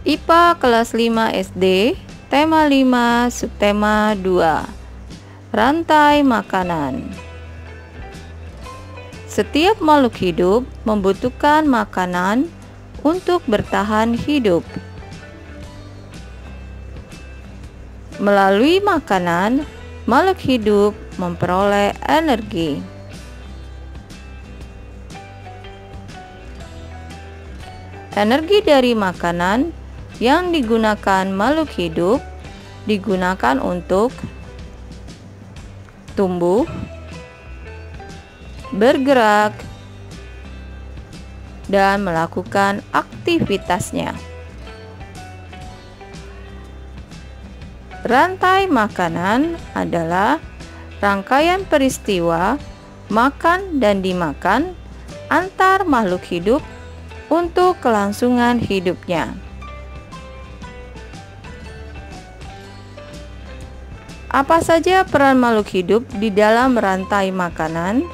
IPA kelas 5 SD, tema 5, subtema 2, rantai makanan. Setiap makhluk hidup membutuhkan makanan untuk bertahan hidup. Melalui makanan, makhluk hidup memperoleh energi. Energi dari makanan yang digunakan makhluk hidup digunakan untuk tumbuh, bergerak, dan melakukan aktivitasnya. Rantai makanan adalah rangkaian peristiwa makan dan dimakan antar makhluk hidup untuk kelangsungan hidupnya. Apa saja peran makhluk hidup di dalam rantai makanan?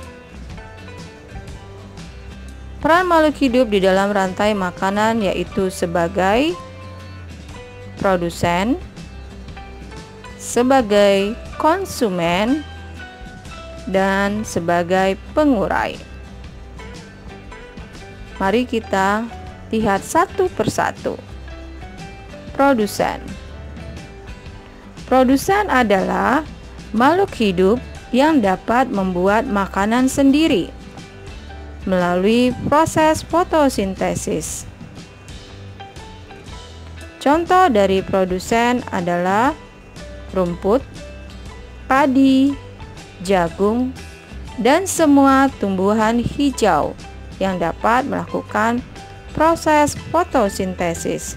Peran makhluk hidup di dalam rantai makanan yaitu sebagai produsen, sebagai konsumen, dan sebagai pengurai. Mari kita lihat satu persatu. Produsen. Produsen adalah makhluk hidup yang dapat membuat makanan sendiri melalui proses fotosintesis. Contoh dari produsen adalah rumput, padi, jagung, dan semua tumbuhan hijau yang dapat melakukan proses fotosintesis.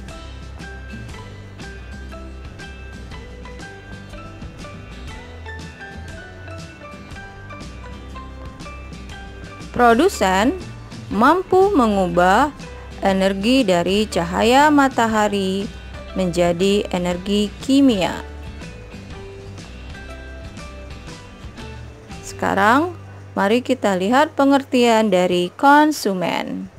Produsen mampu mengubah energi dari cahaya matahari menjadi energi kimia. Sekarang, mari kita lihat pengertian dari konsumen.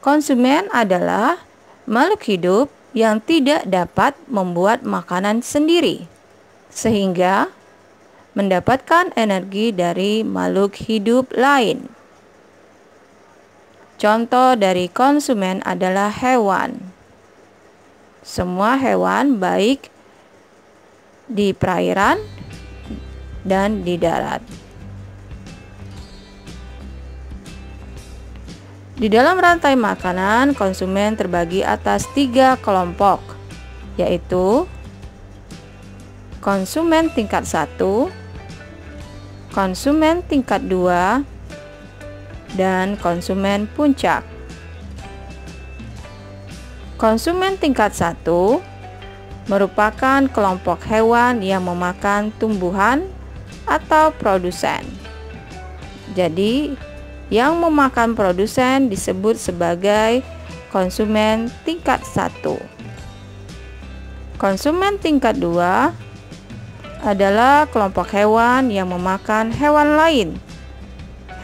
Konsumen adalah makhluk hidup yang tidak dapat membuat makanan sendiri, sehingga mendapatkan energi dari makhluk hidup lain. Contoh dari konsumen adalah hewan. Semua hewan baik di perairan dan di darat. Di dalam rantai makanan, konsumen terbagi atas 3 kelompok, yaitu konsumen tingkat 1, konsumen tingkat 2, dan konsumen puncak. Konsumen tingkat 1 merupakan kelompok hewan yang memakan tumbuhan atau produsen. Jadi, yang memakan produsen disebut sebagai konsumen tingkat 1. Konsumen tingkat 2 adalah kelompok hewan yang memakan hewan lain.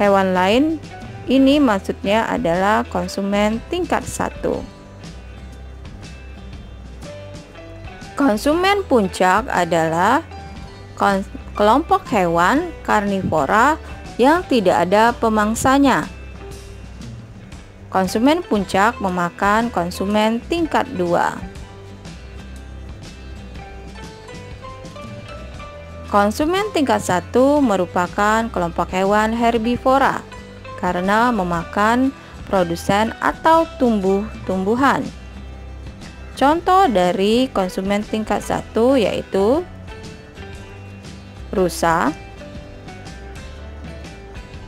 Hewan lain ini maksudnya adalah konsumen tingkat 1. Konsumen puncak adalah kelompok hewan karnivora yang tidak ada pemangsanya. Konsumen puncak memakan konsumen tingkat 2. Konsumen tingkat 1 merupakan kelompok hewan herbivora karena memakan produsen atau tumbuh-tumbuhan. Contoh dari konsumen tingkat 1 yaitu rusa,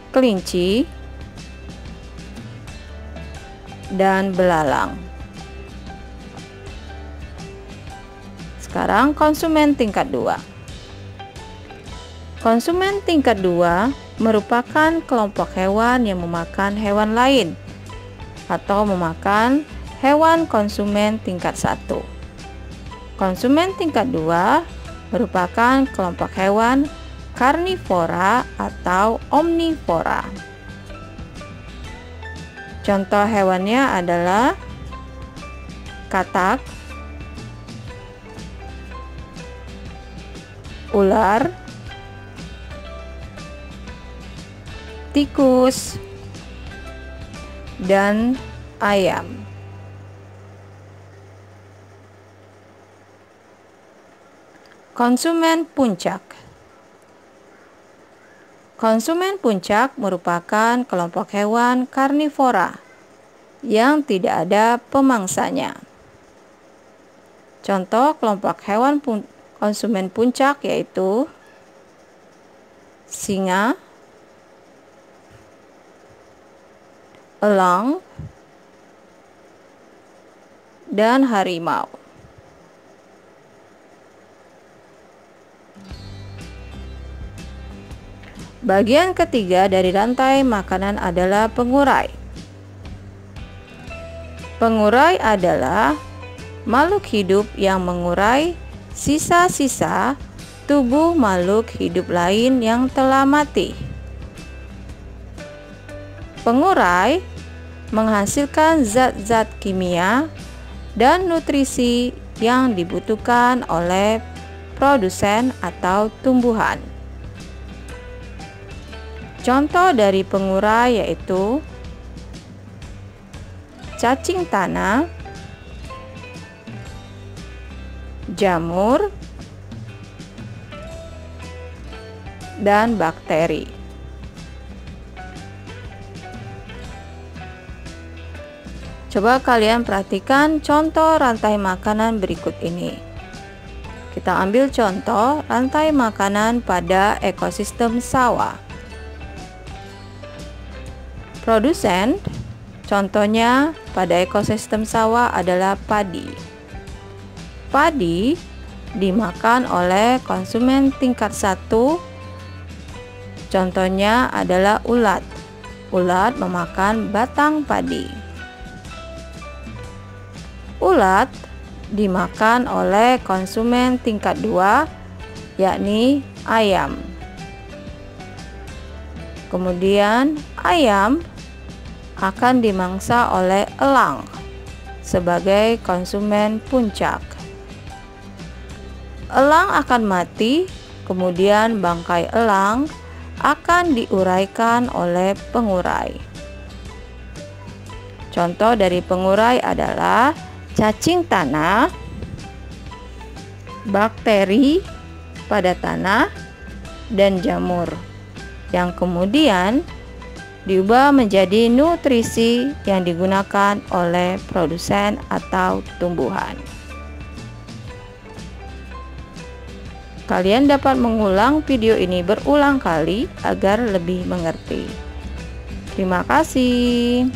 kelinci, dan belalang. Sekarang konsumen tingkat 2. Konsumen tingkat 2 merupakan kelompok hewan yang memakan hewan lain atau memakan hewan konsumen tingkat 1. Konsumen tingkat 2 merupakan kelompok hewan karnivora atau omnivora. Contoh hewannya adalah katak, ular, tikus, dan ayam. Konsumen puncak. Konsumen puncak merupakan kelompok hewan karnivora yang tidak ada pemangsanya. Contoh kelompok hewan konsumen puncak yaitu singa, elang, dan harimau. Bagian ketiga dari rantai makanan adalah pengurai. Pengurai adalah makhluk hidup yang mengurai sisa-sisa tubuh makhluk hidup lain yang telah mati. Pengurai menghasilkan zat-zat kimia dan nutrisi yang dibutuhkan oleh produsen atau tumbuhan. Contoh dari pengurai yaitu cacing tanah, jamur, dan bakteri. Coba kalian perhatikan contoh rantai makanan berikut ini. Kita ambil contoh rantai makanan pada ekosistem sawah. Produsen, contohnya pada ekosistem sawah adalah padi. Padi dimakan oleh konsumen tingkat 1, contohnya adalah ulat. Ulat memakan batang padi. Ulat dimakan oleh konsumen tingkat 2, yakni ayam. Kemudian ayam akan dimangsa oleh elang sebagai konsumen puncak. Elang akan mati, kemudian bangkai elang akan diuraikan oleh pengurai. Contoh dari pengurai adalah cacing tanah, bakteri pada tanah, dan jamur yang kemudian diubah menjadi nutrisi yang digunakan oleh produsen atau tumbuhan. Kalian dapat mengulang video ini berulang kali agar lebih mengerti. Terima kasih.